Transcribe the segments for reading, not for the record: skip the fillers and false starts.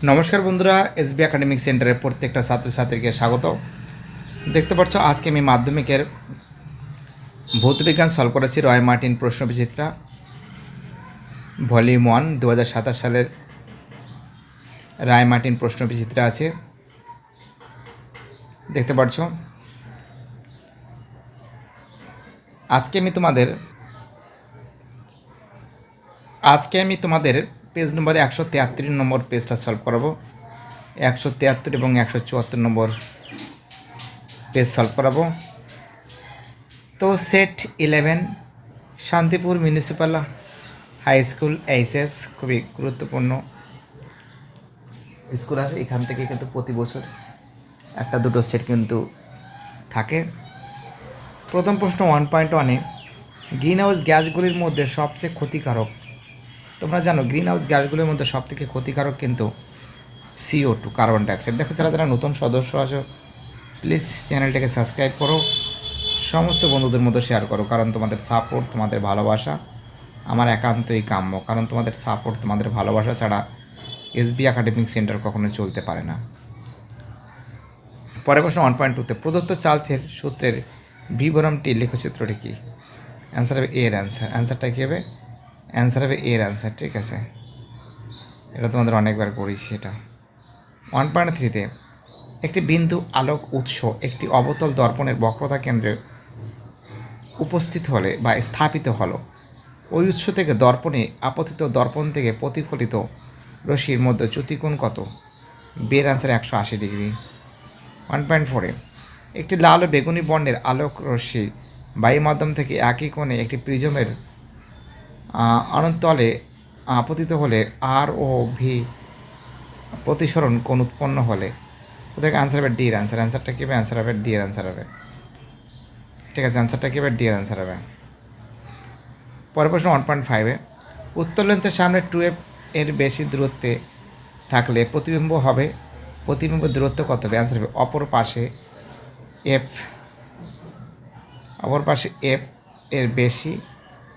নমস্কার বন্ধুরা, SB academic সেন্টারের প্রত্যেকটা ছাত্রছাত্রীকে স্বাগত। দেখতে পাচ্ছ আজকে আমি মাধ্যমিকের ভৌতবিজ্ঞান সলভ করেছি রয় মার্টিন প্রশ্নবিচিত্রা ভলিউম 1 2027 সালের রায় মার্টিন প্রশ্নবিচিত্রা আছে, দেখতে পাচ্ছ। আজকে আমি তোমাদের পেজ নম্বর 173 নম্বর পেজটা সলভ করাবো। 173 এবং 174 নম্বর পেজ সলভ করাবো। তো set 11 Shantipur municipal high school HS খুবই গুরুত্বপূর্ণ স্কুল আছে। এখান থেকে কিন্তু প্রতি বছর একটা দুটো সেট কিন্তু থাকে। প্রথম প্রশ্ন 1.1-এ গ্রিন হাউস গ্যাসগুলির মধ্যে সবচেয়ে ক্ষতিকারক। তোমরা জানো গ্রিন হাউস গ্যাসগুলির মধ্যে সবথেকে ক্ষতিকারক কিন্তু CO2 কার্বন ডাইঅক্সাইড। দেখো যারা নতুন সদস্য আছো প্লিজ চ্যানেলটাকে সাবস্ক্রাইব করো, সমস্ত বন্ধুদের মধ্যে শেয়ার করো, কারণ তোমাদের সাপোর্ট, তোমাদের ভালোবাসা আমার একান্তই কাম্য। কারণ তোমাদের সাপোর্ট, তোমাদের ভালোবাসা ছাড়া এসবি একাডেমিক সেন্টার কখনো চলতে পারে না। পরের প্রশ্ন 1.2-তে প্রদত্ত চার্লসের সূত্রের বিবরণটি লেখচিত্রটি কী? অ্যান্সার হবে এর অ্যান্সারটা কী হবে? অ্যান্সার হবে এর অ্যান্সার, ঠিক আছে। এটা তোমাদের অনেকবার করেছি এটা। 1.3-তে একটি বিন্দু আলোক উৎস একটি অবতল দর্পণের বক্রতা কেন্দ্রে উপস্থিত হলে বা স্থাপিত হলো, ওই উৎস থেকে দর্পণে আপতিত দর্পণ থেকে প্রতিফলিত রশ্মির মধ্যে চ্যুতিকোণ কত? বের অ্যান্সার 180 ডিগ্রি। 1.4-এ একটি লাল ও বেগুনি বর্ণের আলোক রশ্মি বায়ু মাধ্যম থেকে একই কোণে একটি প্রিজমের অনন্তলে আপতিত হলে আর ও ভি প্রতিসরণ কোণ উৎপন্ন হলে, ওদেরকে অ্যান্সার হবে ডি এর অ্যান্সারটা কী হবে? অ্যান্সার হবে ডি এর অ্যান্সার হবে, ঠিক আছে। অ্যান্সারটা কী হবে? ডি এর অ্যান্সার হবে। পরের প্রশ্ন 1.5-এ উত্তর লেন্সের সামনে 2f এর বেশি দূরত্বে থাকলে প্রতিবিম্ব দূরত্ব কত হবে? অ্যান্সার হবে অপর পাশে এফ এর বেশি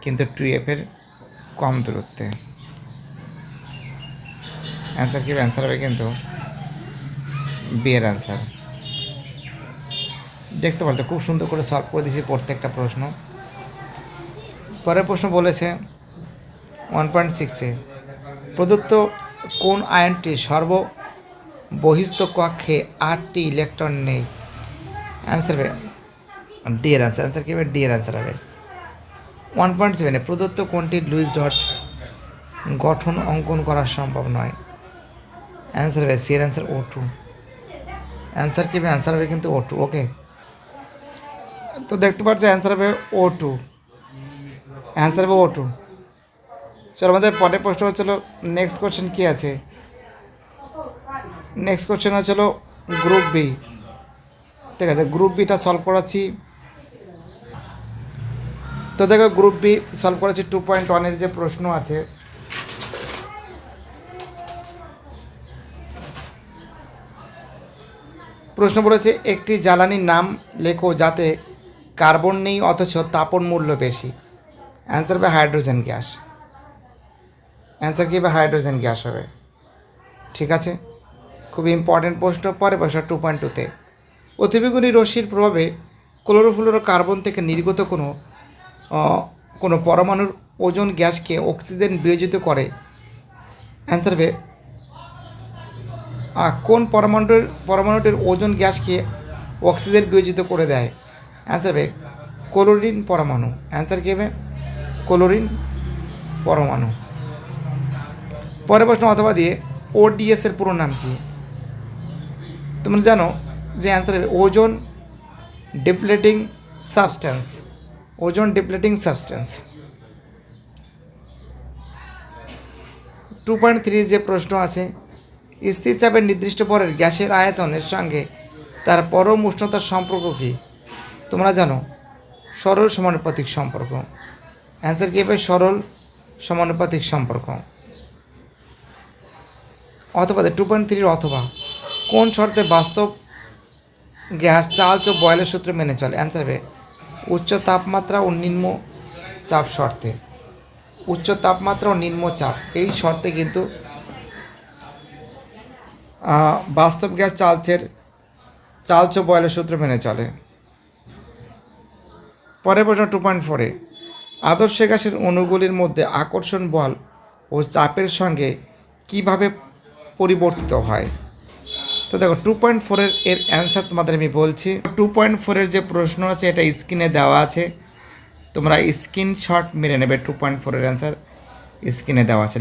কিন্তু 2f এর কম দূরত্বে। অ্যান্সার কী হবে? অ্যান্সার হবে কিন্তু বি এর অ্যান্সার। দেখতে পাচ্ছ খুব সুন্দর করে সলভ করে দিয়েছি প্রত্যেকটা প্রশ্ন। পরের প্রশ্ন বলেছে 1.6-এ প্রদত্ত কোন আয়নটি সর্ববহিস্থ কক্ষে 8টি ইলেকট্রন নেই? অ্যান্সার হবে ডি এর অ্যান্সার কী হবে? ডি এর অ্যান্সার হবে। 1.7-এ প্রদত্ত কোনটি লুইস ডট গঠন অঙ্কন করা সম্ভব নয়? অ্যান্সার হবে সি এর অ্যান্সার O2। অ্যান্সার কী হবে? অ্যান্সার হবে কিন্তু O2, ওকে। তো দেখতে পাচ্ছ অ্যান্সার হবে O2, অ্যান্সার হবে O2। চলো আমাদের পরের প্রশ্ন হচ্ছিল নেক্সট কোশ্চেন কী আছে? নেক্সট কোশ্চেন হচ্ছিল গ্রুপ বি, ঠিক আছে। গ্রুপ বিটা সলভ করাচ্ছি। তো দেখো গ্রুপ বি সলভ করেছি 2.1-এর যে প্রশ্ন আছে, প্রশ্ন বলেছে একটি জ্বালানির নাম লেখো যাতে কার্বন নেই অথচ তাপন মূল্য বেশি। অ্যান্সার হবে হাইড্রোজেন গ্যাস। অ্যান্সার কী হবে? হাইড্রোজেন গ্যাস হবে, ঠিক আছে। খুবই ইম্পর্টেন্ট প্রশ্ন। পরে প্রশ্ন 2.2-তে অতিবেগুনি রশ্মির প্রভাবে ক্লোরোফ্লোরো কার্বন থেকে নির্গত কোনো পরমাণুর ওজোন গ্যাসকে অক্সিজেন বিয়োজিত করে। অ্যান্সার হবে কোন পরমাণুটির ওজোন গ্যাসকে অক্সিজেন বিয়োজিত করে দেয়? অ্যান্সার হবে ক্লোরিন পরমাণু। অ্যান্সার কী হবে? ক্লোরিন পরমাণু। পরের প্রশ্ন অথবা দিয়ে ODS এর পুরো নাম কি? তোমরা জানো যে অ্যান্সার হবে ozone depleting substance. Ozone depleting substance. 2.3 যে প্রশ্ন আছে স্থির চাপের নির্দিষ্ট ভরের গ্যাসের আয়তনের সঙ্গে তার পরম উষ্ণতার সম্পর্ক কী? তোমরা জানো সরল সমানুপাতিক সম্পর্ক। অ্যান্সার কী হবে? সরল সমানুপাতিক সম্পর্ক। অথবা 2.3 অথবা কোন শর্তে বাস্তব গ্যাস চার্লস ও বয়েলের সূত্র মেনে চলে? অ্যান্সার হবে উচ্চ তাপমাত্রা ও নিম্ন চাপ শর্তে। উচ্চ তাপমাত্রা ও নিম্ন চাপ এই শর্তে কিন্তু বাস্তব গ্যাস চার্লস বয়েলের সূত্র মেনে চলে। পরের প্রশ্ন 2.4-এ আদর্শ গ্যাসের অণুগুলির মধ্যে আকর্ষণ বল ও চাপের সঙ্গে কিভাবে পরিবর্তিত হয়। তো দেখো 2.4-এর অ্যান্সার তোমাদের আমি বলছি। 2.4-এর যে প্রশ্ন আছে এটা স্ক্রিনে দেওয়া আছে, তোমরা স্ক্রিনশট মেরে নেবে। 2.4-এর অ্যান্সার স্ক্রিনে দেওয়া আছে,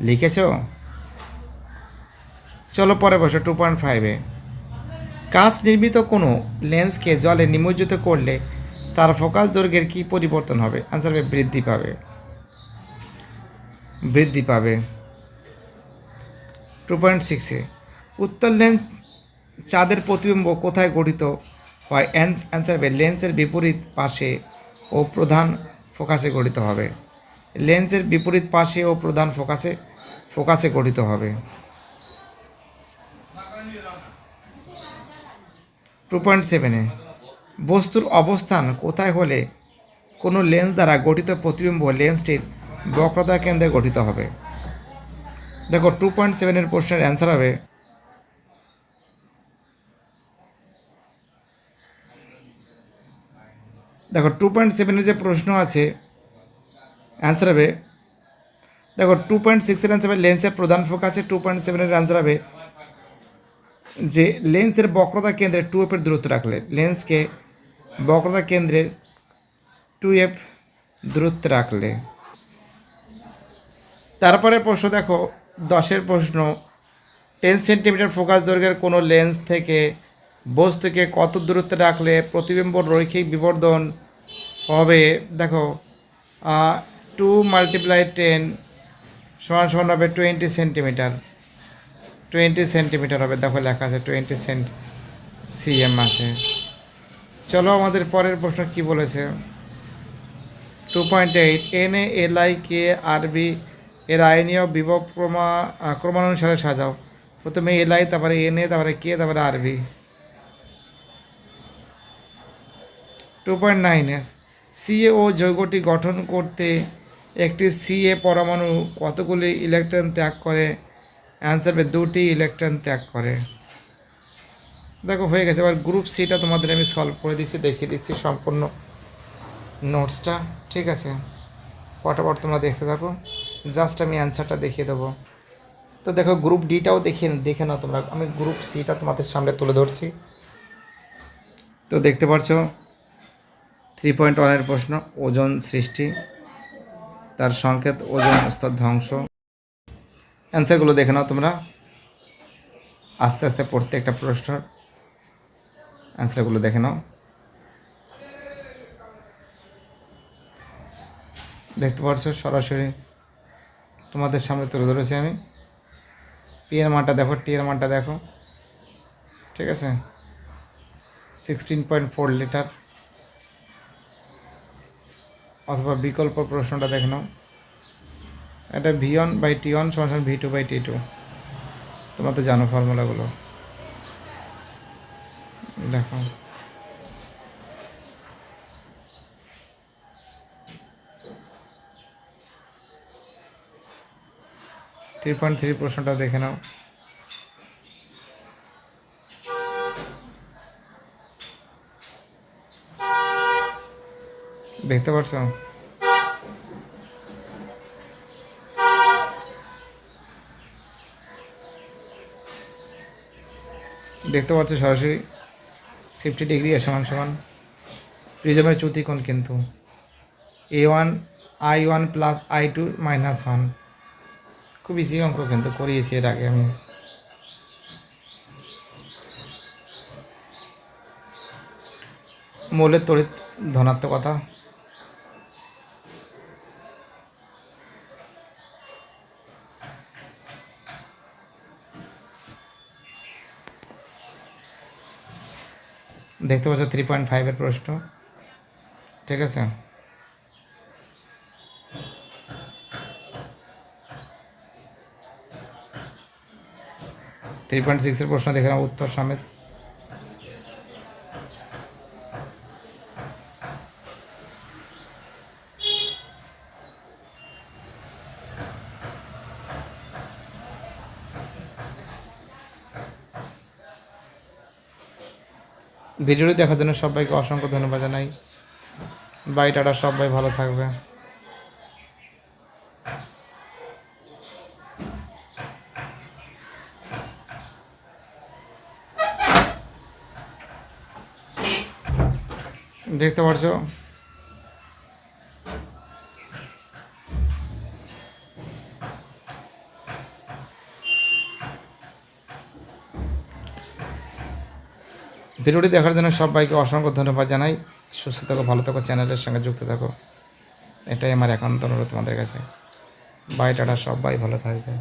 লিখেছো? চলো পরে বসো 2.5-এ কাঁচ নির্মিত কোনো লেন্সকে জলে নিমজ্জিত করলে তার ফোকাস দৈর্ঘ্যের কী পরিবর্তন হবে? আনসার হবে বৃদ্ধি পাবে। 2.6-এ উত্তল লেন্স চাঁদের প্রতিবিম্ব কোথায় গঠিত হয়? অ্যান্সার হবে লেন্সের বিপরীত পাশে ও প্রধান ফোকাসে গঠিত হবে। লেন্সের বিপরীত পাশে ও প্রধান ফোকাসে গঠিত হবে। 2.7-এ বস্তুর অবস্থান কোথায় হলে কোনো লেন্স দ্বারা গঠিত প্রতিবিম্ব লেন্সটির বক্রতা কেন্দ্রে গঠিত হবে? দেখো 2.7-এর প্রশ্নের অ্যান্সার হবে দেখো 2.7-এর যে প্রশ্ন আছে অ্যান্সার হবে দেখো 2.6-এর অ্যান্সার হবে লেন্সের প্রধান ফোকাসে। 2.7-এর অ্যান্সার হবে যে লেন্সের বক্রতা কেন্দ্রে 2f-এর দূরত্ব রাখলে, লেন্সকে বক্রতা কেন্দ্রের 2f দূরত্ব রাখলে। তারপরে প্রশ্ন দেখো 10-এর প্রশ্ন 10 সেন্টিমিটার ফোকাস দৈর্ঘ্যের কোনো লেন্স থেকে বস্তুকে কত দূরত্বে রাখলে প্রতিবিম্ব রৈখিক বিবর্ধন হবে? দেখো 2 × 10 = হবে 20 সেন্টিমিটার। 20 সেন্টিমিটার হবে, দেখো লেখা আছে 20 cm আছে। চলো আমাদের পরের প্রশ্ন কি বলেছে। 2.8 NaLiKRb এর আয়নীয় বিভব ক্রমানুসারে সাজাও। প্রথমে এলআই, তারপরে Na, তারপরে কে, তারপরে আরবি। 2.9 CaO যৌগটি গঠন করতে একটি Ca পরমাণু কতগুলি ইলেকট্রন ত্যাগ করে? অ্যান্সার হবে 2টি ইলেকট্রন ত্যাগ করে। দেখো হয়ে গেছে। এবার গ্রুপ সিটা তোমাদের আমি সলভ করে দিচ্ছি, দেখিয়ে দিচ্ছি সম্পূর্ণ নোটসটা, ঠিক আছে? ফটাফট তোমরা দেখতে থাকো, জাস্ট আমি অ্যান্সারটা দেখিয়ে দেবো। তো দেখো গ্রুপ ডিটাও দেখে নাও তোমরা, আমি গ্রুপ সিটা তোমাদের সামনে তুলে ধরছি। তো দেখতে পাচ্ছ 3.1-এর প্রশ্ন ওজোন সৃষ্টি, তার সংকেত ওজোন স্তর ধ্বংস। অ্যান্সারগুলো দেখে নাও তোমরা, আস্তে আস্তে প্রত্যেকটা প্রশ্নের অ্যান্সারগুলো দেখে নাও। দেখতে পাচ্ছ সরাসরি তোমাদের সামনে তুলে ধরেছি আমি। পি এর মানটা দেখো, টি এর মানটা দেখো, ঠিক আছে? 16.4 লিটার। অথবা বিকল্প প্রশ্নটা দেখে নাও, এটা V1/T1 = V2/T2। তোমরা তো জানো ফর্মুলাগুলো, দেখো। থ্রি 3.3 প্রশ্নটা দেখে নাও। দেখতে পাচ্ছ? দেখতে পাচ্ছ সরাসরি 50 ডিগ্রি সমান প্রিজমের চ্যুতিকোণ কিন্তু A1 I1 + I2 - 1। খুব ইজি অঙ্ক কিন্তু, করিয়েছি এর আগে আমি। মৌলের তড়িৎ ধনাত্মকতা, দেখতে পাচ্ছ 3.5-এর প্রশ্ন, ঠিক আছে? থ্রি 3.6-এর প্রশ্ন দেখে নাও উত্তর সমেত। ভিডিওটি দেখার জন্য সবাইকে অসংখ্য ধন্যবাদ জানাই। বাই, টাটা, সবাই ভালো থাকবে। দেখতে পারছো ভিডিওটি দেখার জন্য সবাইকে অসংখ্য ধন্যবাদ জানাই। সুস্থ থাকো, ভালো থাকো, চ্যানেলের সঙ্গে যুক্ত থাকো, এটাই আমার একান্ত অনুরোধ তোমাদের কাছে। বাই, টাটা, সবাই ভালো থাকবে।